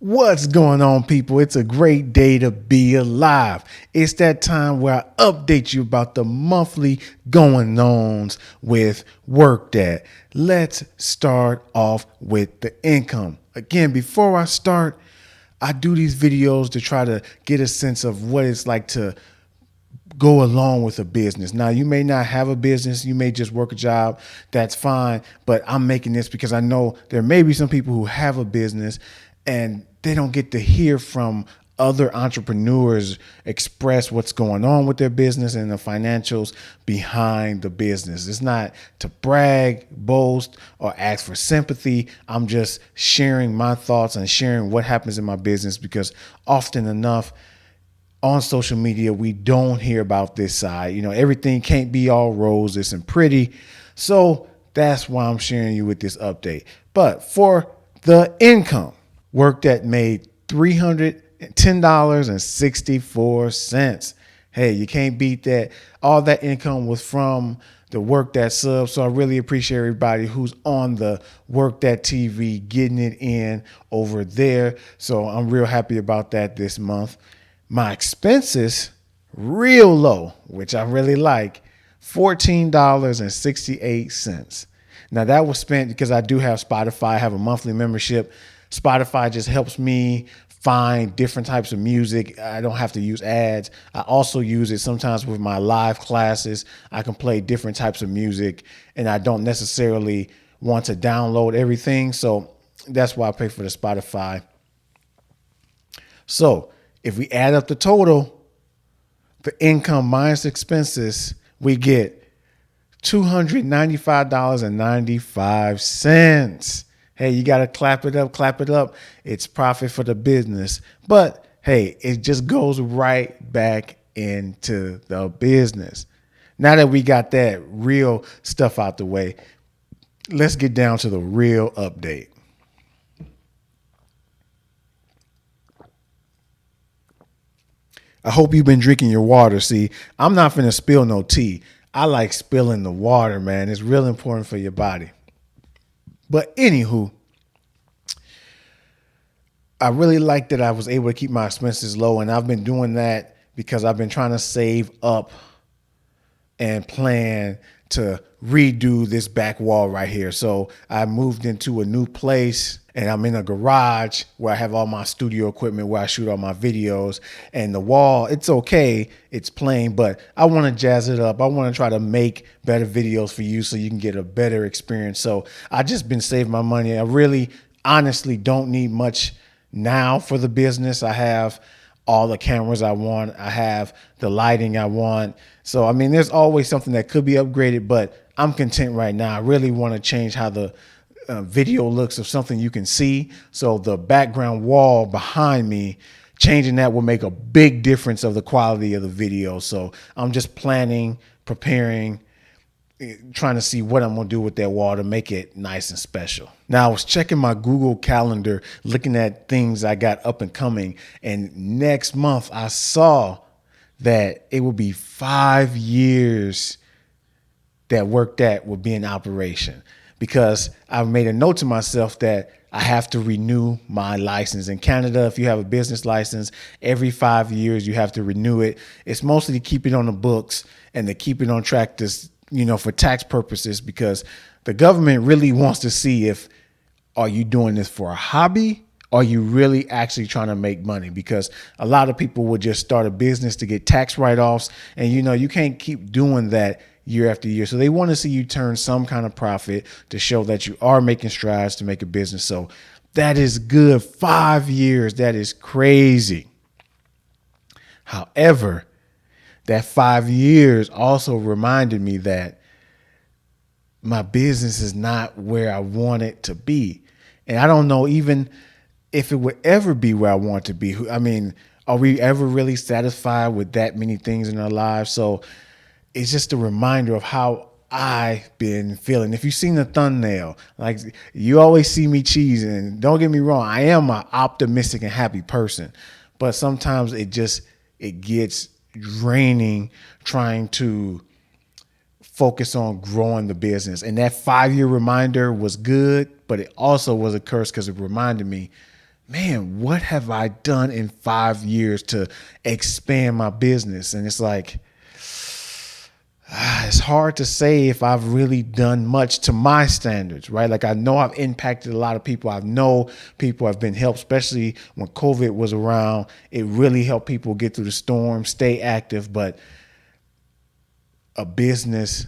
What's going on, people? It's a great day to be alive. It's that time where I update you about the monthly going-ons with Work Dat. Let's start off with the income. Again, before I start, I do these videos to try to get a sense of what it's like to go along with a business. Now, you may not have a business. You may just work a job. That's fine. But I'm making this because I know there may be some people who have a business and they don't get to hear from other entrepreneurs express what's going on with their business and the financials behind the business. It's not to brag, boast, or ask for sympathy. I'm just sharing my thoughts and sharing what happens in my business because often enough, on social media, we don't hear about this side. You know, everything can't be all roses and pretty. So that's why I'm sharing you with this update. But for the income, Work Dat made $310.64. Hey, you can't beat that. All that income was from the Work Dat sub. So I really appreciate everybody who's on the Work Dat TV getting it in over there. So I'm real happy about that this month. My expenses, real low, which I really like, $14.68. Now that was spent because I do have Spotify. I have a monthly membership. Spotify just helps me find different types of music. I don't have to use ads. I also use it sometimes with my live classes. I can play different types of music and I don't necessarily want to download everything. So that's why I pay for the Spotify. So if we add up the total, the income minus expenses, we get $295.95. Hey, you got to clap it up, clap it up. It's profit for the business. But hey, it just goes right back into the business. Now that we got that real stuff out the way, let's get down to the real update. I hope you've been drinking your water. See, I'm not finna spill no tea. I like spilling the water, man. It's real important for your body. But anywho, I really like that I was able to keep my expenses low, and I've been doing that because I've been trying to save up and plan to redo this back wall right here. So I moved into a new place and I'm in a garage where I have all my studio equipment where I shoot all my videos, and the wall, it's okay. It's plain, but I want to jazz it up. I want to try to make better videos for you so you can get a better experience. So I just been saving my money. I really honestly don't need much now for the business. I have all the cameras I want. I have the lighting I want. So, I mean, there's always something that could be upgraded, but I'm content right now. I really want to change how the video looks of something you can see. So the background wall behind me, changing that will make a big difference of the quality of the video. So I'm just planning, preparing, trying to see what I'm going to do with that wall to make it nice and special. Now, I was checking my Google Calendar, looking at things I got up and coming. And next month, I saw that it will be 5 years that Work Dat will be in operation, because I've made a note to myself that I have to renew my license. In Canada, if you have a business license, every 5 years you have to renew it. It's mostly to keep it on the books and to keep it on track to, for tax purposes, because the government really wants to see if, are you doing this for a hobby? Are you really actually trying to make money? Because a lot of people would just start a business to get tax write-offs, and you can't keep doing that year after year. So they want to see you turn some kind of profit to show that you are making strides to make a business. So that is good. 5 years, that is crazy. However, that 5 years also reminded me that my business is not where I want it to be. And I don't know even if it would ever be where I want it to be. I mean, are we ever really satisfied with that many things in our lives? So it's just a reminder of how I've been feeling. If you've seen the thumbnail, like, you always see me cheesing. Don't get me wrong, I am an optimistic and happy person, but sometimes it gets draining trying to focus on growing the business. And that 5 year reminder was good, but it also was a curse because it reminded me man, what have I done in 5 years to expand my business? And it's like, it's hard to say if I've really done much to my standards, right? Like I know I've impacted a lot of people. I know people have been helped, especially when COVID was around. It really helped people get through the storm, stay active. But a business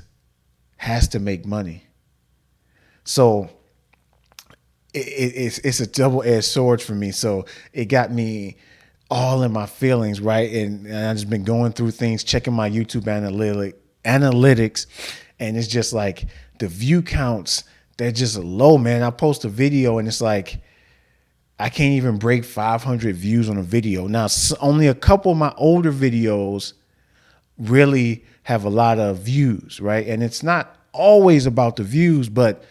has to make money. So it's a double-edged sword for me. So it got me all in my feelings, right? And I've just been going through things, checking my YouTube analytics, and it's just like the view counts, they're just low, man. I post a video and it's like I can't even break 500 views on a video. Now, only a couple of my older videos really have a lot of views, right? And it's not always about the views, but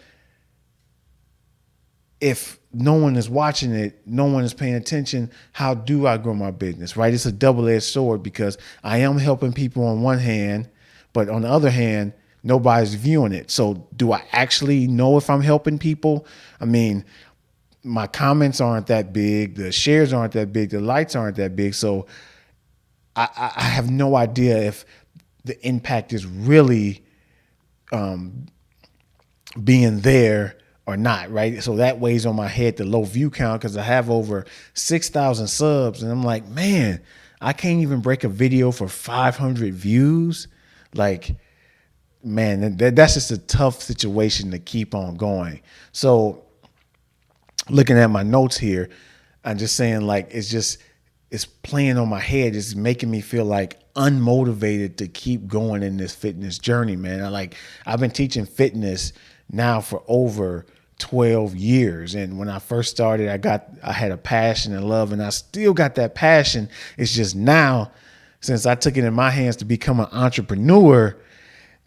if no one is watching it, no one is paying attention, how do I grow my business, right? It's a double-edged sword because I am helping people on one hand, but on the other hand, nobody's viewing it. So do I actually know if I'm helping people? I mean, my comments aren't that big. The shares aren't that big. The likes aren't that big. So I have no idea if the impact is really being there or not, right? So that weighs on my head, the low view count, because I have over 6,000 subs. And I'm like, man, I can't even break a video for 500 views. Like, man, that's just a tough situation to keep on going. So looking at my notes here, I'm just saying, like, it's playing on my head. It's making me feel like unmotivated to keep going in this fitness journey, man. I've been teaching fitness now for over 12 years. And when I first started, I had a passion and love, and I still got that passion. It's just now, since I took it in my hands to become an entrepreneur,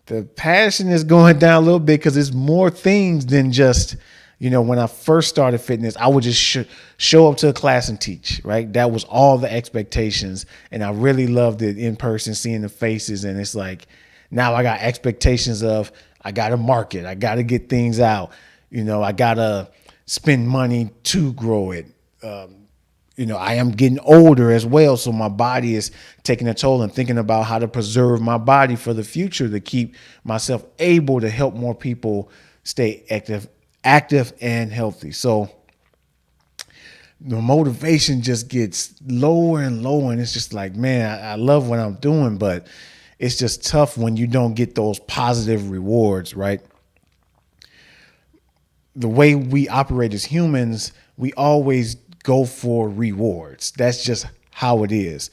the passion is going down a little bit because it's more things than just, when I first started fitness, I would just show up to a class and teach, right? That was all the expectations. And I really loved it in person, seeing the faces. And it's like, now I got expectations of, I got to market. I got to get things out. I got to spend money to grow it. I am getting older as well. So my body is taking a toll, and thinking about how to preserve my body for the future to keep myself able to help more people stay active and healthy. So the motivation just gets lower and lower. And it's just like, man, I love what I'm doing, but it's just tough when you don't get those positive rewards, right? The way we operate as humans, we always go for rewards. That's just how it is,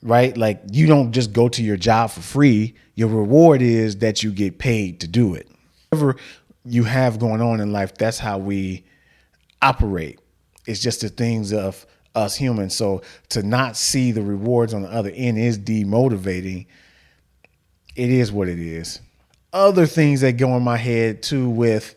right? Like, you don't just go to your job for free. Your reward is that you get paid to do it. Whatever you have going on in life, that's how we operate. It's just the things of us humans. So to not see the rewards on the other end is demotivating. It is what it is. Other things that go in my head too with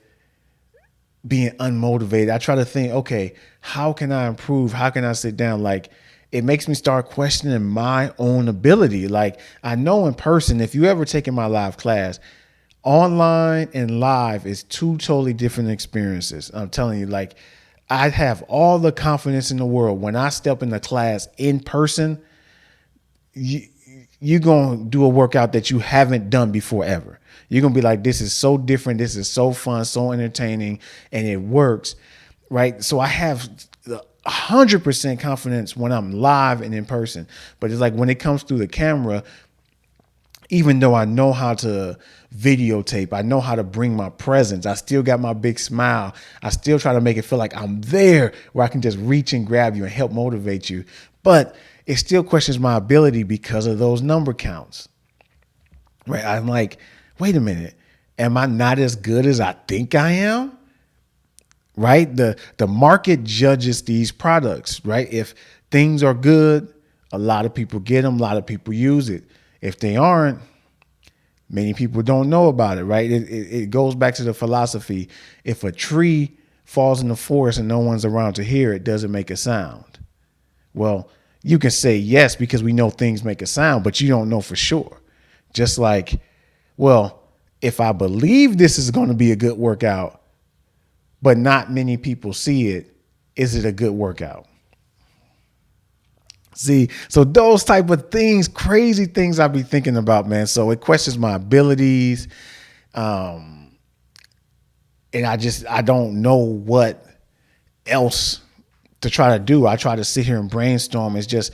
being unmotivated, I try to think, okay, how can I improve? How can I sit down? Like, it makes me start questioning my own ability. Like, I know in person, if you ever taken my live class, online and live is two totally different experiences. I'm telling you, like, I have all the confidence in the world. When I step in the class in person, you're going to do a workout that you haven't done before ever. You're going to be like, this is so different. This is so fun, so entertaining, and it works, right? So I have 100% confidence when I'm live and in person. But it's like when it comes through the camera, even though I know how to videotape, I know how to bring my presence, I still got my big smile. I still try to make it feel like I'm there, where I can just reach and grab you and help motivate you. But it still questions my ability because of those number counts, right? I'm like, wait a minute, am I not as good as I think I am? Right? The market judges these products, right? If things are good, a lot of people get them, a lot of people use it. If they aren't, many people don't know about it, right? It goes back to the philosophy. If a tree falls in the forest and no one's around to hear it, does it make a sound? Well, you can say yes, because we know things make a sound, but you don't know for sure. Just like, well, if I believe this is going to be a good workout, but not many people see it, is it a good workout? See, so those type of things, crazy things I be thinking about, man. So it questions my abilities. And I don't know what else to try to do. I try to sit here and brainstorm. It's just,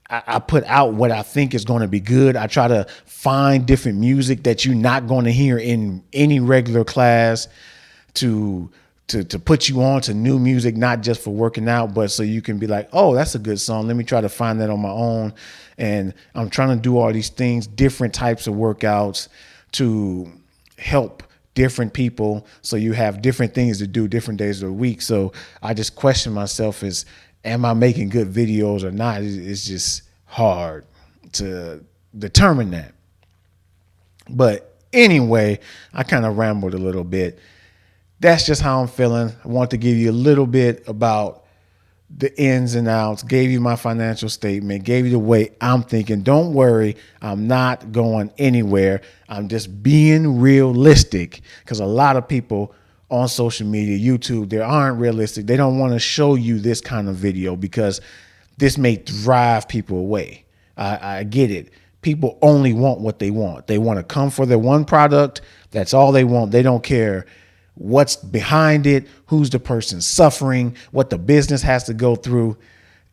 I put out what I think is going to be good. I try to find different music that you're not going to hear in any regular class to put you on to new music, not just for working out, but so you can be like, oh, that's a good song. Let me try to find that on my own. And I'm trying to do all these things, different types of workouts to help different people. So you have different things to do different days of the week. So I just question myself is, am I making good videos or not? It's just hard to determine that. But anyway, I kind of rambled a little bit. That's just how I'm feeling. I want to give you a little bit about the ins and outs, gave you my financial statement, gave you the way I'm thinking. Don't worry, I'm not going anywhere. I'm just being realistic, because a lot of people on social media, YouTube, they aren't realistic. They don't want to show you this kind of video because this may drive people away. I get it. People only want what they want. They want to come for their one product. That's all they want. They don't care what's behind it, who's the person suffering, what the business has to go through.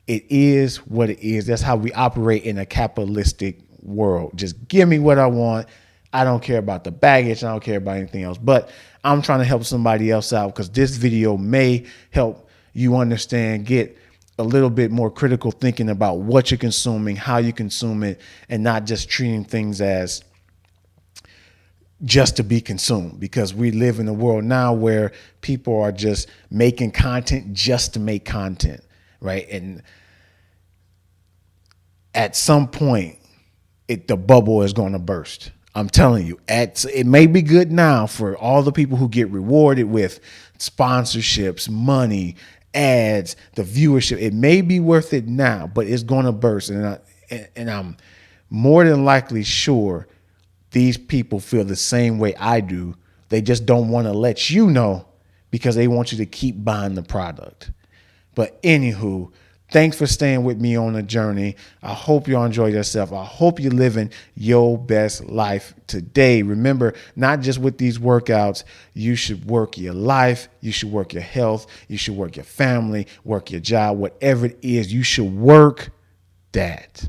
It is what it is. That's how we operate in a capitalistic world. Just give me what I want. I don't care about the baggage. I don't care about anything else. But I'm trying to help somebody else out, because this video may help you understand, get a little bit more critical thinking about what you're consuming, how you consume it, and not just treating things as just to be consumed, because we live in a world now where people are just making content just to make content, right? And at some point, the bubble is going to burst. I'm telling you, it may be good now for all the people who get rewarded with sponsorships, money, ads, the viewership. It may be worth it now, but it's going to burst. And I'm more than likely sure these people feel the same way I do. They just don't want to let you know because they want you to keep buying the product. But anywho, thanks for staying with me on the journey. I hope you enjoyed yourself. I hope you're living your best life today. Remember, not just with these workouts, you should work your life. You should work your health. You should work your family, work your job, whatever it is. You should work that.